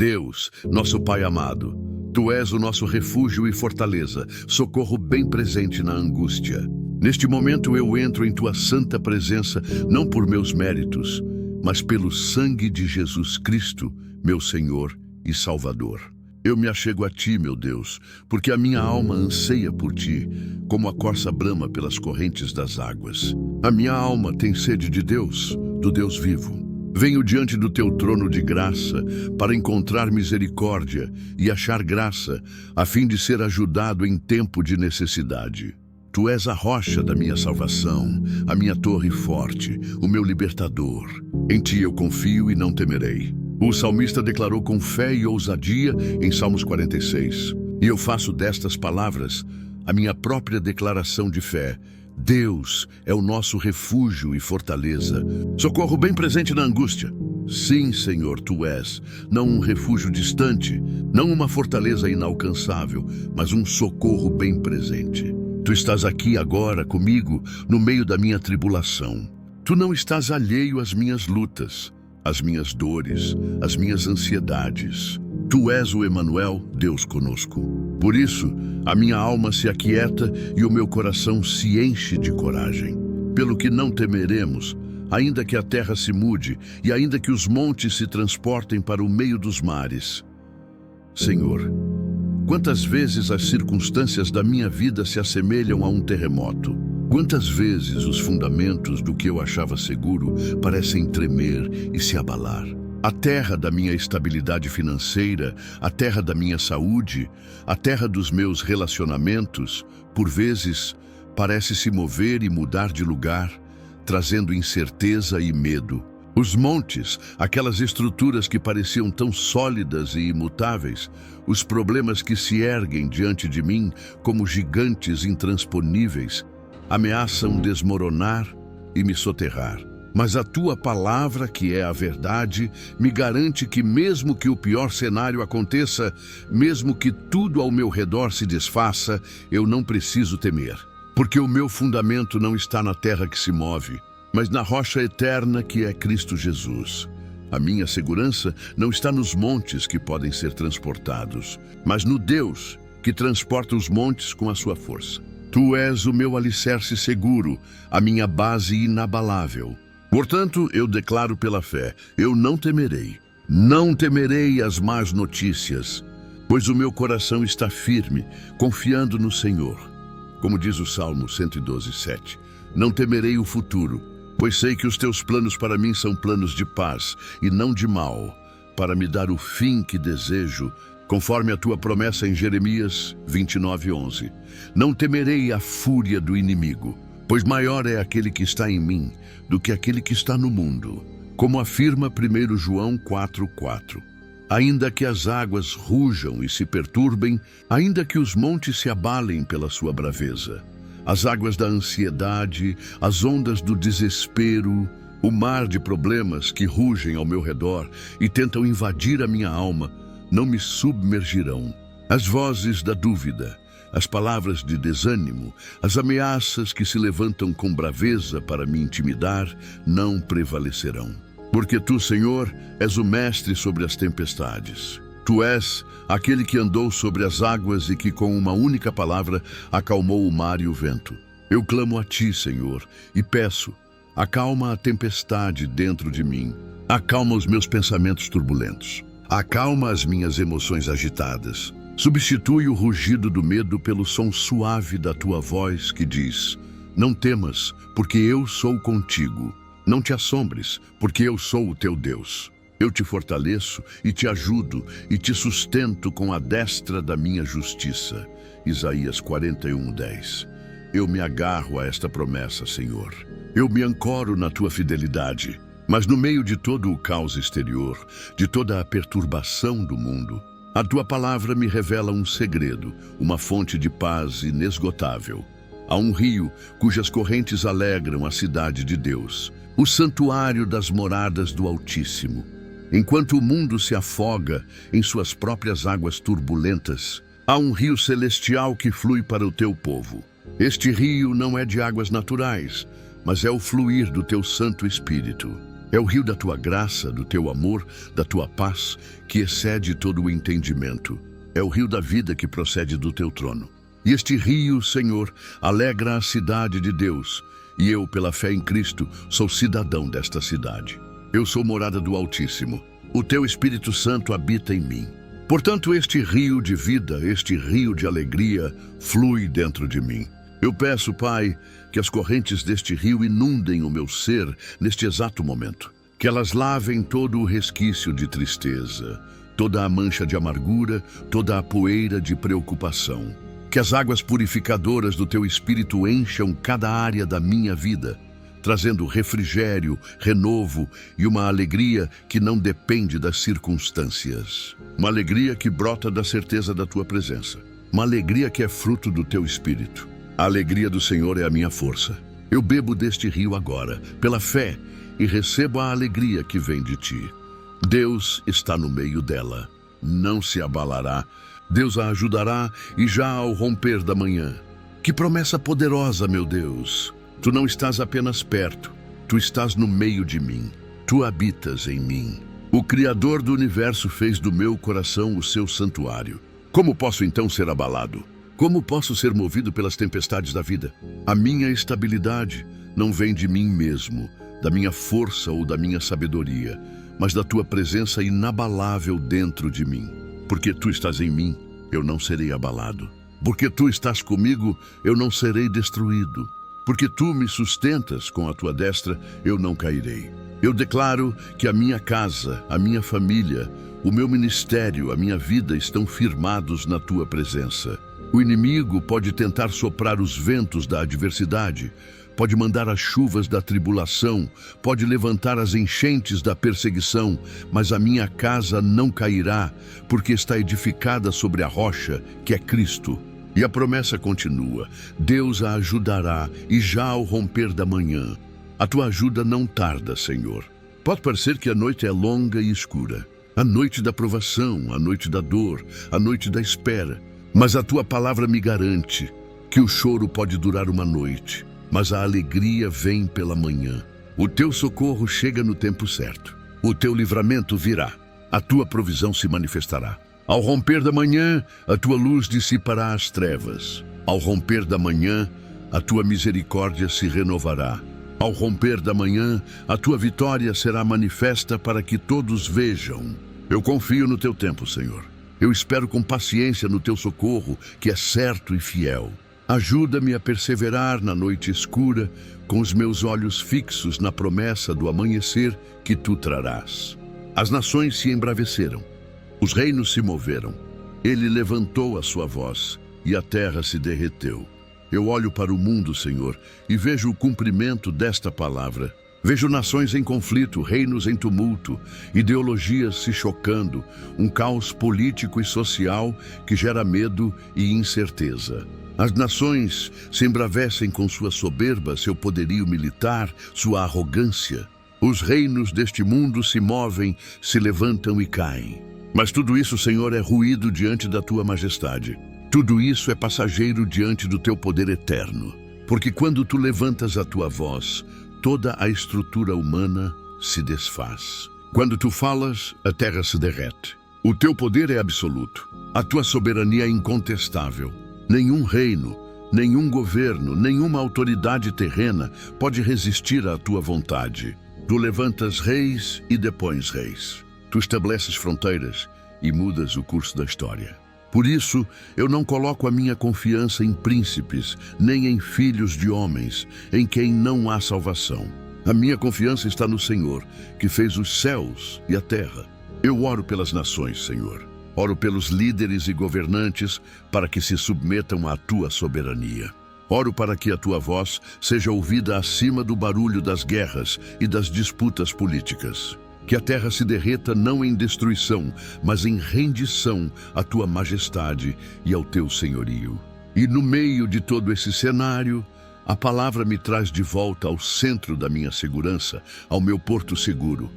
Deus, nosso Pai amado, Tu és o nosso refúgio e fortaleza, socorro bem presente na angústia. Neste momento eu entro em Tua santa presença, não por meus méritos, mas pelo sangue de Jesus Cristo, meu Senhor e Salvador. Eu me achego a Ti, meu Deus, porque a minha alma anseia por Ti, como a corça brama pelas correntes das águas. A minha alma tem sede de Deus, do Deus vivo. Venho diante do Teu trono de graça para encontrar misericórdia e achar graça, a fim de ser ajudado em tempo de necessidade. Tu és a rocha da minha salvação, a minha torre forte, o meu libertador. Em Ti eu confio e não temerei. O salmista declarou com fé e ousadia em Salmos 46. E eu faço destas palavras a minha própria declaração de fé. Deus é o nosso refúgio e fortaleza, socorro bem presente na angústia. Sim, Senhor, Tu és, não um refúgio distante, não uma fortaleza inalcançável, mas um socorro bem presente. Tu estás aqui agora comigo, no meio da minha tribulação. Tu não estás alheio às minhas lutas, às minhas dores, às minhas ansiedades. Tu és o Emanuel, Deus conosco. Por isso, a minha alma se aquieta e o meu coração se enche de coragem. Pelo que não temeremos, ainda que a terra se mude e ainda que os montes se transportem para o meio dos mares. Senhor, quantas vezes as circunstâncias da minha vida se assemelham a um terremoto? Quantas vezes os fundamentos do que eu achava seguro parecem tremer e se abalar? A terra da minha estabilidade financeira, a terra da minha saúde, a terra dos meus relacionamentos, por vezes, parece se mover e mudar de lugar, trazendo incerteza e medo. Os montes, aquelas estruturas que pareciam tão sólidas e imutáveis, os problemas que se erguem diante de mim como gigantes intransponíveis, ameaçam desmoronar e me soterrar. Mas a Tua palavra, que é a verdade, me garante que mesmo que o pior cenário aconteça, mesmo que tudo ao meu redor se desfaça, eu não preciso temer. Porque o meu fundamento não está na terra que se move, mas na rocha eterna que é Cristo Jesus. A minha segurança não está nos montes que podem ser transportados, mas no Deus que transporta os montes com a sua força. Tu és o meu alicerce seguro, a minha base inabalável. Portanto, eu declaro pela fé, eu não temerei. Não temerei as más notícias, pois o meu coração está firme, confiando no Senhor. Como diz o Salmo 112:7, não temerei o futuro, pois sei que os Teus planos para mim são planos de paz e não de mal, para me dar o fim que desejo, conforme a Tua promessa em Jeremias 29:11. Não temerei a fúria do inimigo, pois maior é aquele que está em mim do que aquele que está no mundo. Como afirma 1 João 4:4. Ainda que as águas rujam e se perturbem, ainda que os montes se abalem pela sua braveza, as águas da ansiedade, as ondas do desespero, o mar de problemas que rugem ao meu redor e tentam invadir a minha alma, não me submergirão. As vozes da dúvida, as palavras de desânimo, as ameaças que se levantam com braveza para me intimidar, não prevalecerão. Porque Tu, Senhor, és o mestre sobre as tempestades. Tu és aquele que andou sobre as águas e que com uma única palavra acalmou o mar e o vento. Eu clamo a Ti, Senhor, e peço, acalma a tempestade dentro de mim, acalma os meus pensamentos turbulentos, acalma as minhas emoções agitadas. Substitui o rugido do medo pelo som suave da Tua voz que diz: não temas, porque eu sou contigo. Não te assombres, porque eu sou o teu Deus. Eu te fortaleço e te ajudo e te sustento com a destra da minha justiça. Isaías 41:10. Eu me agarro a esta promessa, Senhor. Eu me ancoro na Tua fidelidade. Mas no meio de todo o caos exterior, de toda a perturbação do mundo, a Tua palavra me revela um segredo, uma fonte de paz inesgotável. Há um rio cujas correntes alegram a cidade de Deus, o santuário das moradas do Altíssimo. Enquanto o mundo se afoga em suas próprias águas turbulentas, há um rio celestial que flui para o Teu povo. Este rio não é de águas naturais, mas é o fluir do Teu Santo Espírito. É o rio da tua graça, do teu amor, da tua paz, que excede todo o entendimento. É o rio da vida que procede do teu trono. E este rio, Senhor, alegra a cidade de Deus, e eu, pela fé em Cristo, sou cidadão desta cidade. Eu sou morada do Altíssimo. O teu Espírito Santo habita em mim. Portanto, este rio de vida, este rio de alegria, flui dentro de mim. Eu peço, Pai, que as correntes deste rio inundem o meu ser neste exato momento. Que elas lavem todo o resquício de tristeza, toda a mancha de amargura, toda a poeira de preocupação. Que as águas purificadoras do teu Espírito encham cada área da minha vida, trazendo refrigério, renovo e uma alegria que não depende das circunstâncias. Uma alegria que brota da certeza da tua presença. Uma alegria que é fruto do teu Espírito. A alegria do Senhor é a minha força. Eu bebo deste rio agora, pela fé, e recebo a alegria que vem de ti. Deus está no meio dela. Não se abalará. Deus a ajudará e já ao romper da manhã. Que promessa poderosa, meu Deus! Tu não estás apenas perto, tu estás no meio de mim. Tu habitas em mim. O Criador do universo fez do meu coração o seu santuário. Como posso então ser abalado? Como posso ser movido pelas tempestades da vida? A minha estabilidade não vem de mim mesmo, da minha força ou da minha sabedoria, mas da tua presença inabalável dentro de mim. Porque tu estás em mim, eu não serei abalado. Porque tu estás comigo, eu não serei destruído. Porque tu me sustentas com a tua destra, eu não cairei. Eu declaro que a minha casa, a minha família, o meu ministério, a minha vida estão firmados na tua presença. O inimigo pode tentar soprar os ventos da adversidade, pode mandar as chuvas da tribulação, pode levantar as enchentes da perseguição, mas a minha casa não cairá, porque está edificada sobre a rocha, que é Cristo. E a promessa continua: Deus a ajudará, e já ao romper da manhã. A tua ajuda não tarda, Senhor. Pode parecer que a noite é longa e escura, a noite da provação, a noite da dor, a noite da espera. Mas a tua palavra me garante que o choro pode durar uma noite, mas a alegria vem pela manhã. O teu socorro chega no tempo certo. O teu livramento virá. A tua provisão se manifestará. Ao romper da manhã, a tua luz dissipará as trevas. Ao romper da manhã, a tua misericórdia se renovará. Ao romper da manhã, a tua vitória será manifesta para que todos vejam. Eu confio no teu tempo, Senhor. Eu espero com paciência no teu socorro, que é certo e fiel. Ajuda-me a perseverar na noite escura, com os meus olhos fixos na promessa do amanhecer que tu trarás. As nações se embraveceram, os reinos se moveram. Ele levantou a sua voz e a terra se derreteu. Eu olho para o mundo, Senhor, e vejo o cumprimento desta palavra. Vejo nações em conflito, reinos em tumulto, ideologias se chocando, um caos político e social que gera medo e incerteza. As nações se embravecem com sua soberba, seu poderio militar, sua arrogância. Os reinos deste mundo se movem, se levantam e caem. Mas tudo isso, Senhor, é ruído diante da tua majestade. Tudo isso é passageiro diante do teu poder eterno. Porque quando tu levantas a tua voz, toda a estrutura humana se desfaz. Quando tu falas, a terra se derrete. O teu poder é absoluto. A tua soberania é incontestável. Nenhum reino, nenhum governo, nenhuma autoridade terrena pode resistir à tua vontade. Tu levantas reis e depões reis. Tu estabeleces fronteiras e mudas o curso da história. Por isso, eu não coloco a minha confiança em príncipes, nem em filhos de homens, em quem não há salvação. A minha confiança está no Senhor, que fez os céus e a terra. Eu oro pelas nações, Senhor. Oro pelos líderes e governantes para que se submetam à tua soberania. Oro para que a tua voz seja ouvida acima do barulho das guerras e das disputas políticas. Que a terra se derreta não em destruição, mas em rendição à tua majestade e ao teu senhorio. E no meio de todo esse cenário, a palavra me traz de volta ao centro da minha segurança, ao meu porto seguro.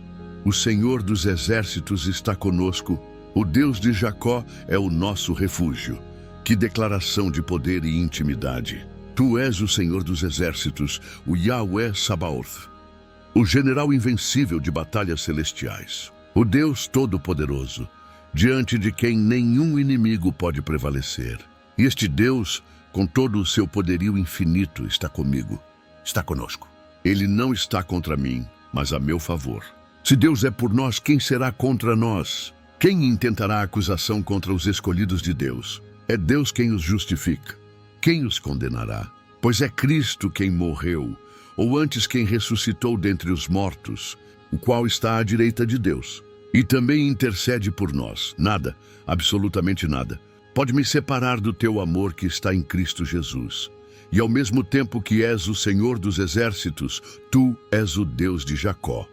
O Senhor dos exércitos está conosco, o Deus de Jacó é o nosso refúgio. Que declaração de poder e intimidade! Tu és o Senhor dos exércitos, o Yahweh Sabaoth. o general invencível de batalhas celestiais, o Deus Todo-Poderoso, diante de quem nenhum inimigo pode prevalecer. E este Deus, com todo o seu poderio infinito, está comigo, está conosco. Ele não está contra mim, mas a meu favor. Se Deus é por nós, quem será contra nós? Quem intentará acusação contra os escolhidos de Deus? É Deus quem os justifica. Quem os condenará? Pois é Cristo quem morreu, ou antes quem ressuscitou dentre os mortos, o qual está à direita de Deus, e também intercede por nós. Nada, absolutamente nada, pode me separar do teu amor que está em Cristo Jesus. E ao mesmo tempo que és o Senhor dos exércitos, tu és o Deus de Jacó,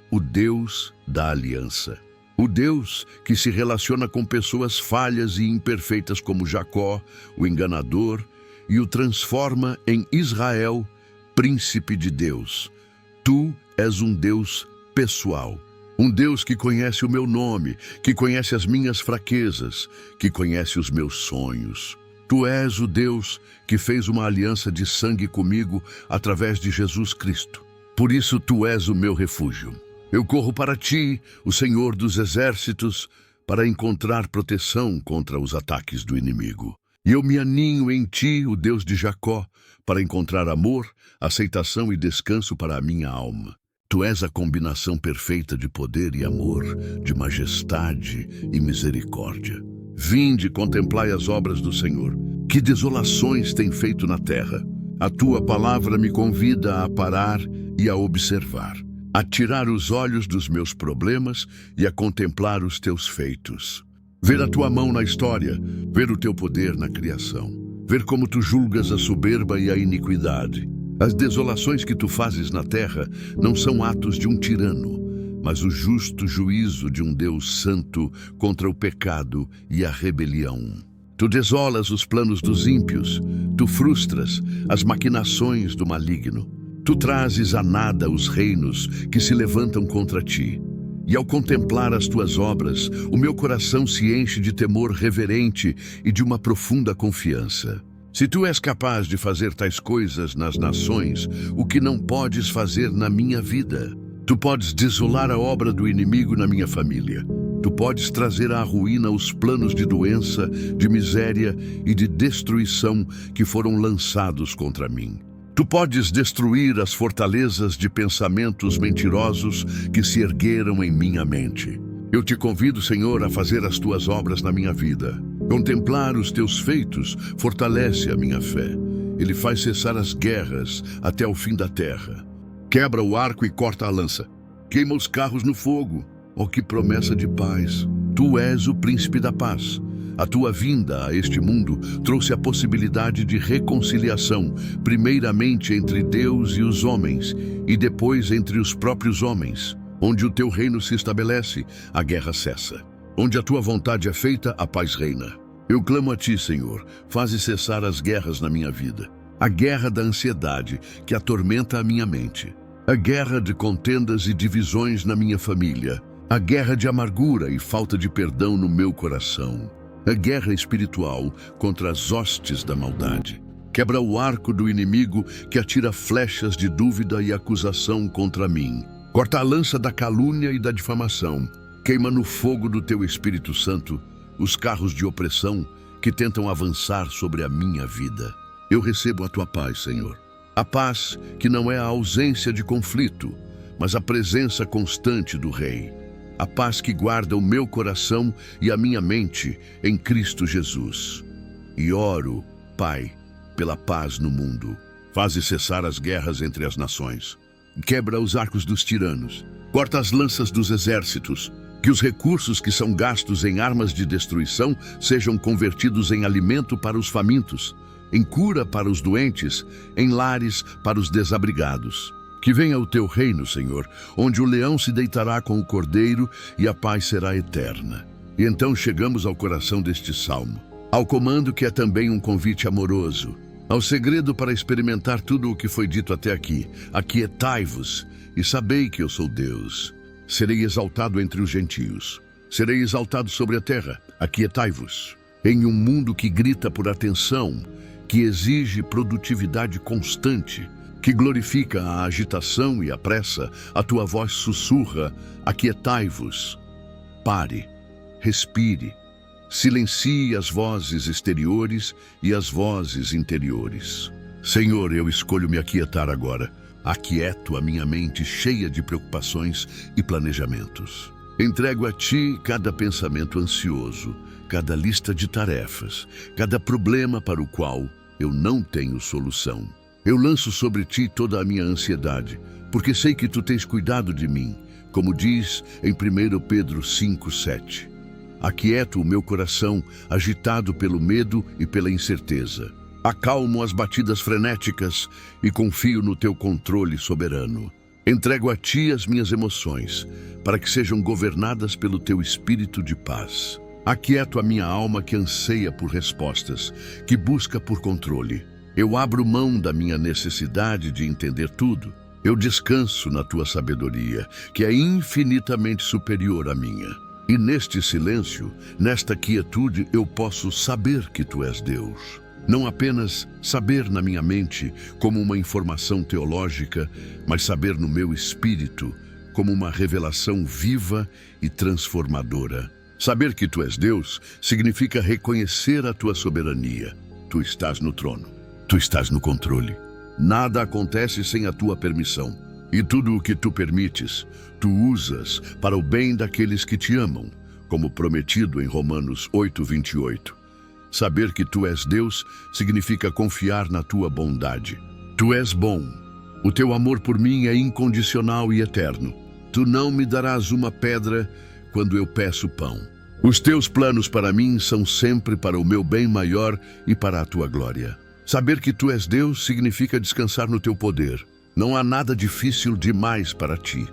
o Deus da aliança. O Deus que se relaciona com pessoas falhas e imperfeitas como Jacó, o enganador, e o transforma em Israel, príncipe de Deus. Tu és um Deus pessoal. Um Deus que conhece o meu nome, que conhece as minhas fraquezas, que conhece os meus sonhos. Tu és o Deus que fez uma aliança de sangue comigo através de Jesus Cristo. Por isso tu és o meu refúgio. Eu corro para ti, o Senhor dos exércitos, para encontrar proteção contra os ataques do inimigo. E eu me aninho em ti, o Deus de Jacó, para encontrar amor, aceitação e descanso para a minha alma. Tu és a combinação perfeita de poder e amor, de majestade e misericórdia. Vinde, contemplai as obras do Senhor. Que desolações tem feito na terra. A tua palavra me convida a parar e a observar, a tirar os olhos dos meus problemas e a contemplar os teus feitos. Ver a tua mão na história, ver o teu poder na criação, ver como tu julgas a soberba e a iniquidade. As desolações que tu fazes na terra não são atos de um tirano, mas o justo juízo de um Deus santo contra o pecado e a rebelião. Tu desolas os planos dos ímpios, tu frustras as maquinações do maligno. Tu trazes a nada os reinos que se levantam contra ti. E ao contemplar as tuas obras, o meu coração se enche de temor reverente e de uma profunda confiança. Se tu és capaz de fazer tais coisas nas nações, o que não podes fazer na minha vida? Tu podes desolar a obra do inimigo na minha família. Tu podes trazer à ruína os planos de doença, de miséria e de destruição que foram lançados contra mim. Tu podes destruir as fortalezas de pensamentos mentirosos que se ergueram em minha mente. Eu te convido, Senhor, a fazer as tuas obras na minha vida. Contemplar os teus feitos fortalece a minha fé. Ele faz cessar as guerras até o fim da terra. Quebra o arco e corta a lança. Queima os carros no fogo. Oh, que promessa de paz! Tu és o príncipe da paz. A tua vinda a este mundo trouxe a possibilidade de reconciliação, primeiramente entre Deus e os homens, e depois entre os próprios homens. Onde o teu reino se estabelece, a guerra cessa. Onde a tua vontade é feita, a paz reina. Eu clamo a ti, Senhor, faze cessar as guerras na minha vida. A guerra da ansiedade que atormenta a minha mente. A guerra de contendas e divisões na minha família. A guerra de amargura e falta de perdão no meu coração. A guerra espiritual contra as hostes da maldade. Quebra o arco do inimigo que atira flechas de dúvida e acusação contra mim. Corta a lança da calúnia e da difamação. Queima no fogo do teu Espírito Santo os carros de opressão que tentam avançar sobre a minha vida. Eu recebo a tua paz, Senhor. A paz que não é a ausência de conflito, mas a presença constante do Rei. A paz que guarda o meu coração e a minha mente em Cristo Jesus. E oro, Pai, pela paz no mundo. Faze cessar as guerras entre as nações. Quebra os arcos dos tiranos. Corta as lanças dos exércitos. Que os recursos que são gastos em armas de destruição sejam convertidos em alimento para os famintos, em cura para os doentes, em lares para os desabrigados. Que venha o teu reino, Senhor, onde o leão se deitará com o cordeiro e a paz será eterna. E então chegamos ao coração deste salmo, ao comando que é também um convite amoroso, ao segredo para experimentar tudo o que foi dito até aqui. Aquietai-vos e sabei que eu sou Deus. Serei exaltado entre os gentios. Serei exaltado sobre a terra. Aquietai-vos. Em um mundo que grita por atenção, que exige produtividade constante, que glorifica a agitação e a pressa, a tua voz sussurra: aquietai-vos. Pare, respire, silencie as vozes exteriores e as vozes interiores. Senhor, eu escolho me aquietar agora. Aquieto a minha mente cheia de preocupações e planejamentos. Entrego a ti cada pensamento ansioso, cada lista de tarefas, cada problema para o qual eu não tenho solução. Eu lanço sobre ti toda a minha ansiedade, porque sei que tu tens cuidado de mim, como diz em 1 Pedro 5:7. Aquieto o meu coração, agitado pelo medo e pela incerteza. Acalmo as batidas frenéticas e confio no teu controle soberano. Entrego a ti as minhas emoções, para que sejam governadas pelo teu espírito de paz. Aquieto a minha alma que anseia por respostas, que busca por controle. Eu abro mão da minha necessidade de entender tudo. Eu descanso na tua sabedoria, que é infinitamente superior à minha. E neste silêncio, nesta quietude, eu posso saber que tu és Deus. Não apenas saber na minha mente como uma informação teológica, mas saber no meu espírito como uma revelação viva e transformadora. Saber que tu és Deus significa reconhecer a tua soberania. Tu estás no trono. Tu estás no controle. Nada acontece sem a tua permissão. E tudo o que tu permites, tu usas para o bem daqueles que te amam, como prometido em Romanos 8:28. Saber que tu és Deus significa confiar na tua bondade. Tu és bom. O teu amor por mim é incondicional e eterno. Tu não me darás uma pedra quando eu peço pão. Os teus planos para mim são sempre para o meu bem maior e para a tua glória. Saber que tu és Deus significa descansar no teu poder. Não há nada difícil demais para ti.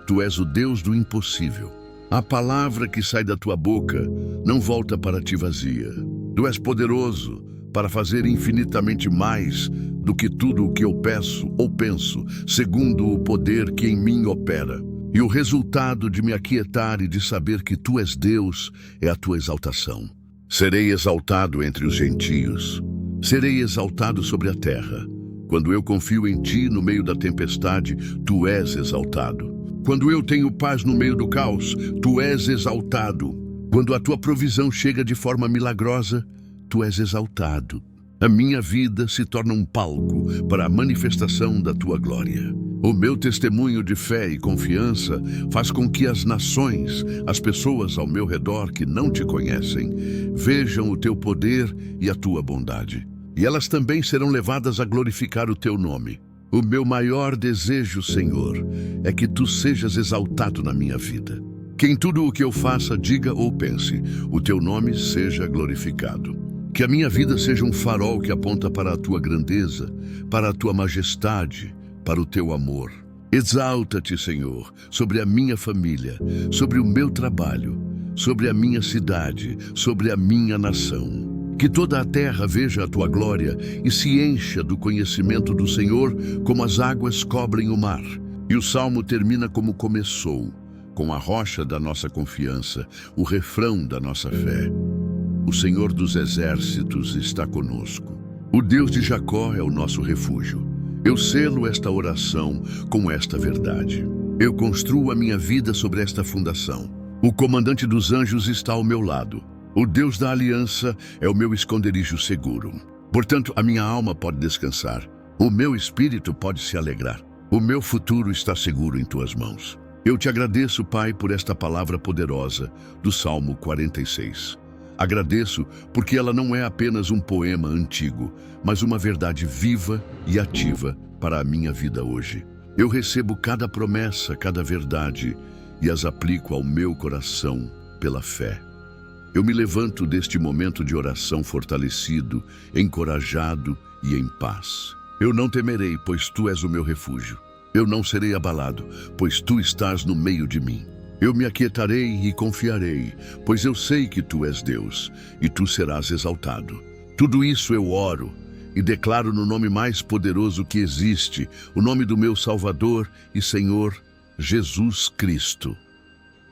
Tu és o Deus do impossível. A palavra que sai da tua boca não volta para ti vazia. Tu és poderoso para fazer infinitamente mais do que tudo o que eu peço ou penso, segundo o poder que em mim opera. E o resultado de me aquietar e de saber que tu és Deus é a tua exaltação. Serei exaltado entre os gentios. Serei exaltado sobre a terra. Quando eu confio em ti no meio da tempestade, tu és exaltado. Quando eu tenho paz no meio do caos, tu és exaltado. Quando a tua provisão chega de forma milagrosa, tu és exaltado. A minha vida se torna um palco para a manifestação da tua glória. O meu testemunho de fé e confiança faz com que as nações, as pessoas ao meu redor que não te conhecem, vejam o teu poder e a tua bondade. E elas também serão levadas a glorificar o teu nome. O meu maior desejo, Senhor, é que tu sejas exaltado na minha vida. Que em tudo o que eu faça, diga ou pense, o teu nome seja glorificado. Que a minha vida seja um farol que aponta para a tua grandeza, para a tua majestade, para o teu amor. Exalta-te, Senhor, sobre a minha família, sobre o meu trabalho, sobre a minha cidade, sobre a minha nação. Que toda a terra veja a tua glória e se encha do conhecimento do Senhor, como as águas cobrem o mar. E o salmo termina como começou, com a rocha da nossa confiança, o refrão da nossa fé. O Senhor dos exércitos está conosco. O Deus de Jacó é o nosso refúgio. Eu selo esta oração com esta verdade. Eu construo a minha vida sobre esta fundação. O comandante dos anjos está ao meu lado. O Deus da aliança é o meu esconderijo seguro. Portanto, a minha alma pode descansar. O meu espírito pode se alegrar. O meu futuro está seguro em tuas mãos. Eu te agradeço, Pai, por esta palavra poderosa do Salmo 46. Agradeço porque ela não é apenas um poema antigo, mas uma verdade viva e ativa para a minha vida hoje. Eu recebo cada promessa, cada verdade e as aplico ao meu coração pela fé. Eu me levanto deste momento de oração fortalecido, encorajado e em paz. Eu não temerei, pois tu és o meu refúgio. Eu não serei abalado, pois tu estás no meio de mim. Eu me aquietarei e confiarei, pois eu sei que tu és Deus, e tu serás exaltado. Tudo isso eu oro e declaro no nome mais poderoso que existe, o nome do meu Salvador e Senhor, Jesus Cristo.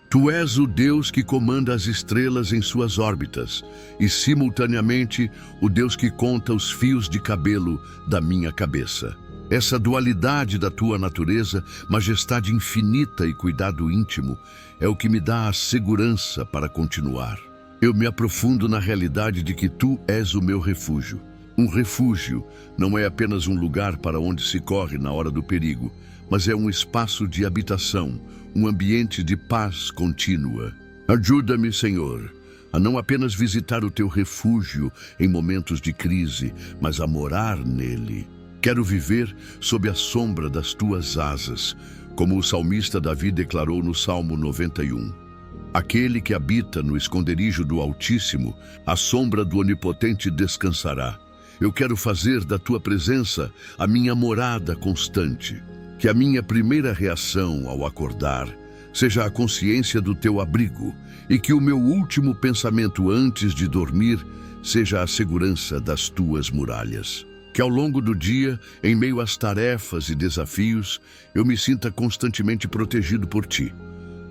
Tu és o Deus que comanda as estrelas em suas órbitas e, simultaneamente, o Deus que conta os fios de cabelo da minha cabeça. Essa dualidade da tua natureza, majestade infinita e cuidado íntimo, é o que me dá a segurança para continuar. Eu me aprofundo na realidade de que tu és o meu refúgio. Um refúgio não é apenas um lugar para onde se corre na hora do perigo, mas é um espaço de habitação, um ambiente de paz contínua. Ajuda-me, Senhor, a não apenas visitar o teu refúgio em momentos de crise, mas a morar nele. Quero viver sob a sombra das tuas asas, como o salmista Davi declarou no Salmo 91. Aquele que habita no esconderijo do Altíssimo, à sombra do Onipotente descansará. Eu quero fazer da tua presença a minha morada constante. Que a minha primeira reação ao acordar seja a consciência do teu abrigo e que o meu último pensamento antes de dormir seja a segurança das tuas muralhas. Que ao longo do dia, em meio às tarefas e desafios, eu me sinta constantemente protegido por ti.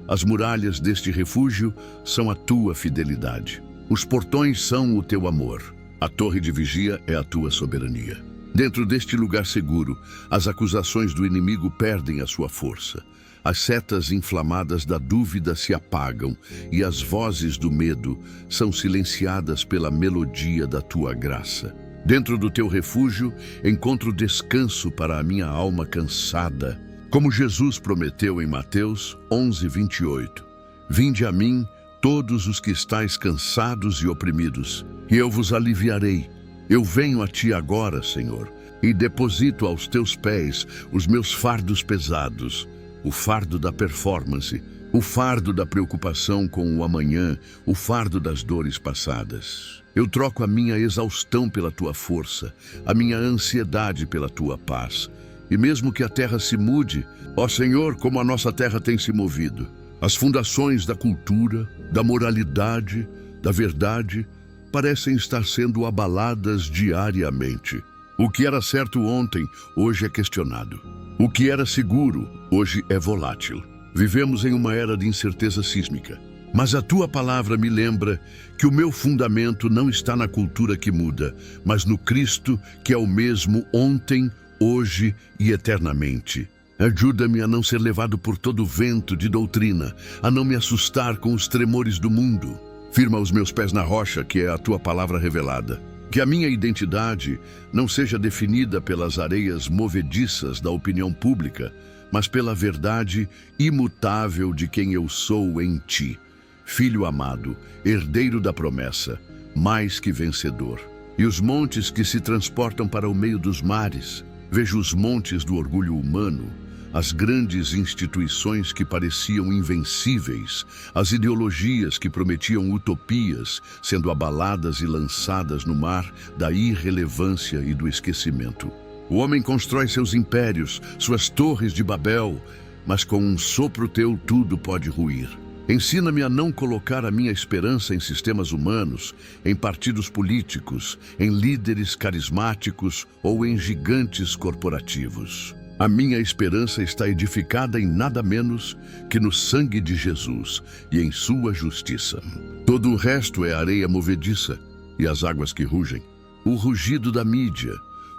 As muralhas deste refúgio são a tua fidelidade. Os portões são o teu amor. A torre de vigia é a tua soberania. Dentro deste lugar seguro, as acusações do inimigo perdem a sua força. As setas inflamadas da dúvida se apagam e as vozes do medo são silenciadas pela melodia da tua graça. Dentro do teu refúgio, encontro descanso para a minha alma cansada. Como Jesus prometeu em Mateus 11:28, vinde a mim, todos os que estáis cansados e oprimidos, e eu vos aliviarei. Eu venho a ti agora, Senhor, e deposito aos teus pés os meus fardos pesados, o fardo da performance, o fardo da preocupação com o amanhã, o fardo das dores passadas. Eu troco a minha exaustão pela tua força, a minha ansiedade pela tua paz. E mesmo que a terra se mude, ó Senhor, como a nossa terra tem se movido, as fundações da cultura, da moralidade, da verdade, parecem estar sendo abaladas diariamente. O que era certo ontem, hoje é questionado. O que era seguro, hoje é volátil. Vivemos em uma era de incerteza sísmica. Mas a tua palavra me lembra que o meu fundamento não está na cultura que muda, mas no Cristo que é o mesmo ontem, hoje e eternamente. Ajuda-me a não ser levado por todo vento de doutrina, a não me assustar com os tremores do mundo. Firma os meus pés na rocha, que é a tua palavra revelada. Que a minha identidade não seja definida pelas areias movediças da opinião pública, mas pela verdade imutável de quem eu sou em ti. Filho amado, herdeiro da promessa, mais que vencedor. E os montes que se transportam para o meio dos mares, vejo os montes do orgulho humano, as grandes instituições que pareciam invencíveis, as ideologias que prometiam utopias, sendo abaladas e lançadas no mar da irrelevância e do esquecimento. O homem constrói seus impérios, suas torres de Babel, mas com um sopro teu tudo pode ruir. Ensina-me a não colocar a minha esperança em sistemas humanos, em partidos políticos, em líderes carismáticos ou em gigantes corporativos. A minha esperança está edificada em nada menos que no sangue de Jesus e em sua justiça. Todo o resto é areia movediça e as águas que rugem. O rugido da mídia,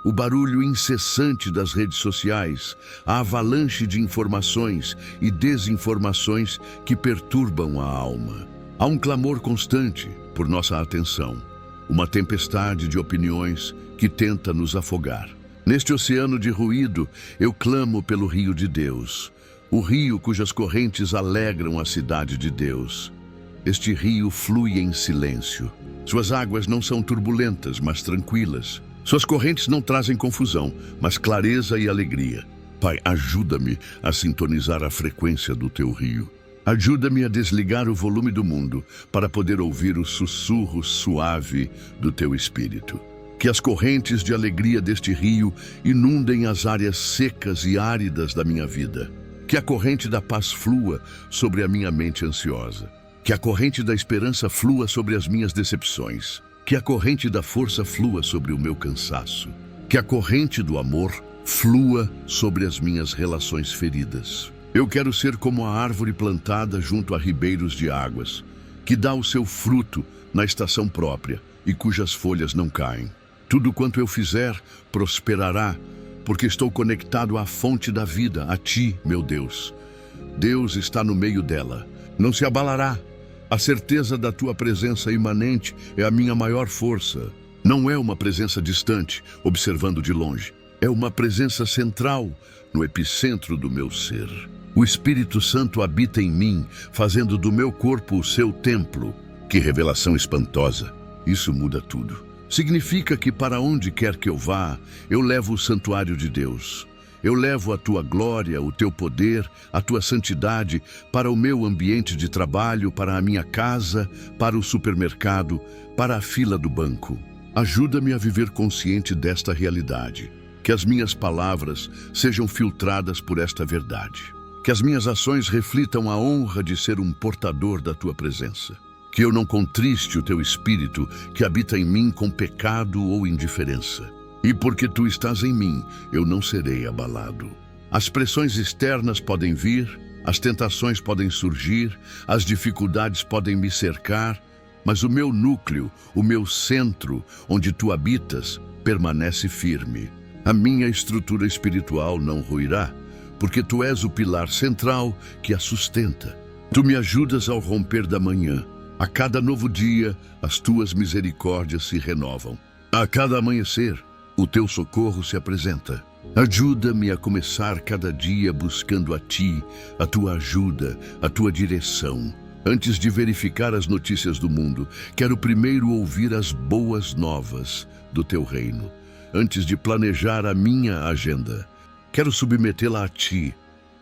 o barulho incessante das redes sociais, a avalanche de informações e desinformações que perturbam a alma. Há um clamor constante por nossa atenção, uma tempestade de opiniões que tenta nos afogar. Neste oceano de ruído, eu clamo pelo rio de Deus, o rio cujas correntes alegram a cidade de Deus. Este rio flui em silêncio. Suas águas não são turbulentas, mas tranquilas. Suas correntes não trazem confusão, mas clareza e alegria. Pai, ajuda-me a sintonizar a frequência do teu rio. Ajuda-me a desligar o volume do mundo para poder ouvir o sussurro suave do teu espírito. Que as correntes de alegria deste rio inundem as áreas secas e áridas da minha vida. Que a corrente da paz flua sobre a minha mente ansiosa. Que a corrente da esperança flua sobre as minhas decepções. Que a corrente da força flua sobre o meu cansaço. Que a corrente do amor flua sobre as minhas relações feridas. Eu quero ser como a árvore plantada junto a ribeiros de águas, que dá o seu fruto na estação própria e cujas folhas não caem. Tudo quanto eu fizer prosperará, porque estou conectado à fonte da vida, a Ti, meu Deus. Deus está no meio dela. Não se abalará. A certeza da Tua presença imanente é a minha maior força. Não é uma presença distante, observando de longe. É uma presença central, no epicentro do meu ser. O Espírito Santo habita em mim, fazendo do meu corpo o seu templo. Que revelação espantosa! Isso muda tudo. Significa que para onde quer que eu vá, eu levo o santuário de Deus. Eu levo a Tua glória, o Teu poder, a Tua santidade para o meu ambiente de trabalho, para a minha casa, para o supermercado, para a fila do banco. Ajuda-me a viver consciente desta realidade. Que as minhas palavras sejam filtradas por esta verdade. Que as minhas ações reflitam a honra de ser um portador da Tua presença. Que eu não contriste o Teu Espírito que habita em mim com pecado ou indiferença. E porque Tu estás em mim, eu não serei abalado. As pressões externas podem vir, as tentações podem surgir, as dificuldades podem me cercar, mas o meu núcleo, o meu centro, onde Tu habitas, permanece firme. A minha estrutura espiritual não ruirá, porque Tu és o pilar central que a sustenta. Tu me ajudas ao romper da manhã. A cada novo dia, as Tuas misericórdias se renovam. A cada amanhecer, o Teu socorro se apresenta. Ajuda-me a começar cada dia buscando a Ti, a Tua ajuda, a Tua direção. Antes de verificar as notícias do mundo, quero primeiro ouvir as boas novas do Teu reino. Antes de planejar a minha agenda, quero submetê-la a Ti.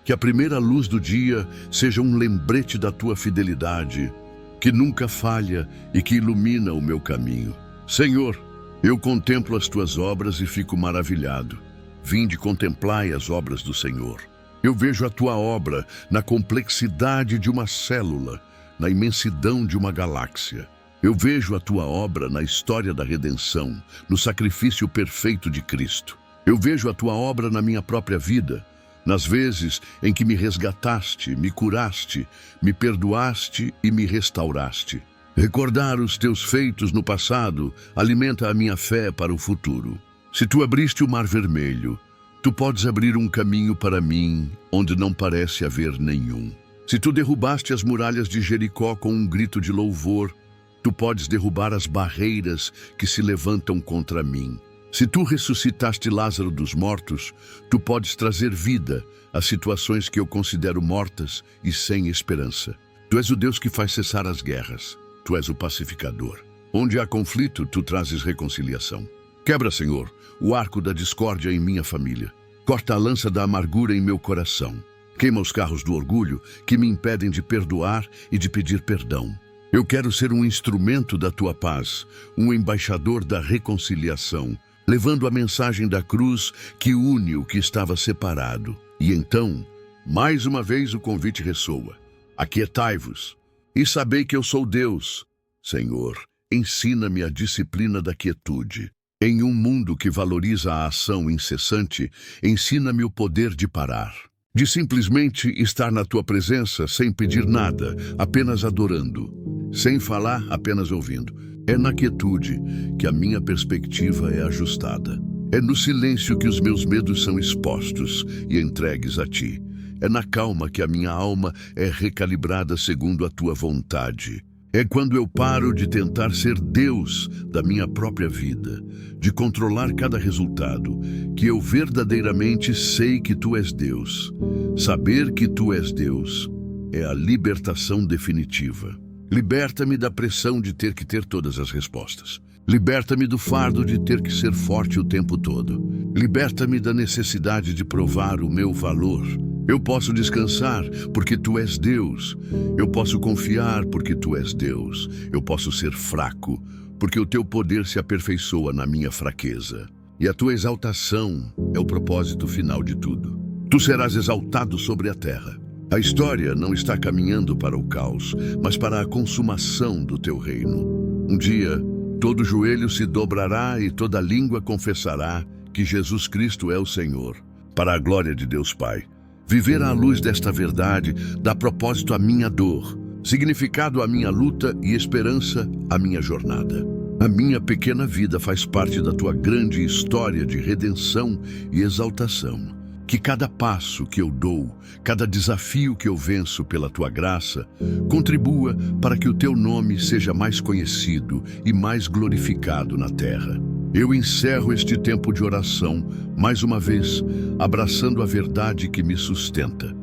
Que a primeira luz do dia seja um lembrete da Tua fidelidade, que nunca falha e que ilumina o meu caminho. Senhor, eu contemplo as Tuas obras e fico maravilhado. Vinde, contemplai as obras do Senhor. Eu vejo a Tua obra na complexidade de uma célula, na imensidão de uma galáxia. Eu vejo a Tua obra na história da redenção, no sacrifício perfeito de Cristo. Eu vejo a Tua obra na minha própria vida, nas vezes em que me resgataste, me curaste, me perdoaste e me restauraste. Recordar os Teus feitos no passado alimenta a minha fé para o futuro. Se Tu abriste o Mar Vermelho, Tu podes abrir um caminho para mim onde não parece haver nenhum. Se Tu derrubaste as muralhas de Jericó com um grito de louvor, Tu podes derrubar as barreiras que se levantam contra mim. Se Tu ressuscitaste Lázaro dos mortos, Tu podes trazer vida às situações que eu considero mortas e sem esperança. Tu és o Deus que faz cessar as guerras. Tu és o pacificador. Onde há conflito, Tu trazes reconciliação. Quebra, Senhor, o arco da discórdia em minha família. Corta a lança da amargura em meu coração. Queima os carros do orgulho que me impedem de perdoar e de pedir perdão. Eu quero ser um instrumento da Tua paz, um embaixador da reconciliação, levando a mensagem da cruz que une o que estava separado. E então, mais uma vez o convite ressoa. Aquietai-vos e sabei que eu sou Deus. Senhor, ensina-me a disciplina da quietude. Em um mundo que valoriza a ação incessante, ensina-me o poder de parar. De simplesmente estar na Tua presença sem pedir nada, apenas adorando. Sem falar, apenas ouvindo. É na quietude que a minha perspectiva é ajustada. É no silêncio que os meus medos são expostos e entregues a Ti. É na calma que a minha alma é recalibrada segundo a Tua vontade. É quando eu paro de tentar ser Deus da minha própria vida, de controlar cada resultado, que eu verdadeiramente sei que Tu és Deus. Saber que Tu és Deus é a libertação definitiva. Liberta-me da pressão de ter que ter todas as respostas. Liberta-me do fardo de ter que ser forte o tempo todo. Liberta-me da necessidade de provar o meu valor. Eu posso descansar porque Tu és Deus. Eu posso confiar porque Tu és Deus. Eu posso ser fraco porque o Teu poder se aperfeiçoa na minha fraqueza. E a Tua exaltação é o propósito final de tudo. Tu serás exaltado sobre a terra. A história não está caminhando para o caos, mas para a consumação do Teu reino. Um dia, todo joelho se dobrará e toda língua confessará que Jesus Cristo é o Senhor, para a glória de Deus Pai. Viver à luz desta verdade dá propósito à minha dor, significado à minha luta e esperança à minha jornada. A minha pequena vida faz parte da tua grande história de redenção e exaltação. Que cada passo que eu dou, cada desafio que eu venço pela tua graça, contribua para que o teu nome seja mais conhecido e mais glorificado na terra. Eu encerro este tempo de oração, mais uma vez, abraçando a verdade que me sustenta.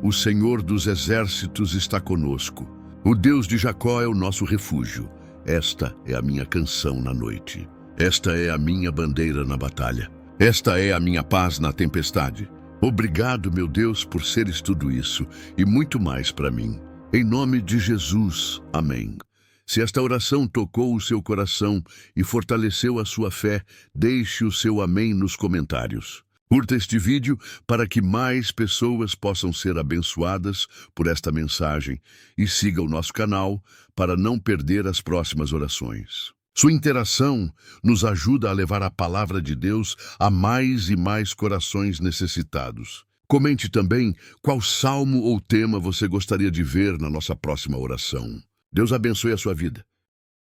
O Senhor dos exércitos está conosco. O Deus de Jacó é o nosso refúgio. Esta é a minha canção na noite. Esta é a minha bandeira na batalha. Esta é a minha paz na tempestade. Obrigado, meu Deus, por seres tudo isso e muito mais para mim. Em nome de Jesus, amém. Se esta oração tocou o seu coração e fortaleceu a sua fé, deixe o seu amém nos comentários. Curta este vídeo para que mais pessoas possam ser abençoadas por esta mensagem e siga o nosso canal para não perder as próximas orações. Sua interação nos ajuda a levar a palavra de Deus a mais e mais corações necessitados. Comente também qual salmo ou tema você gostaria de ver na nossa próxima oração. Deus abençoe a sua vida.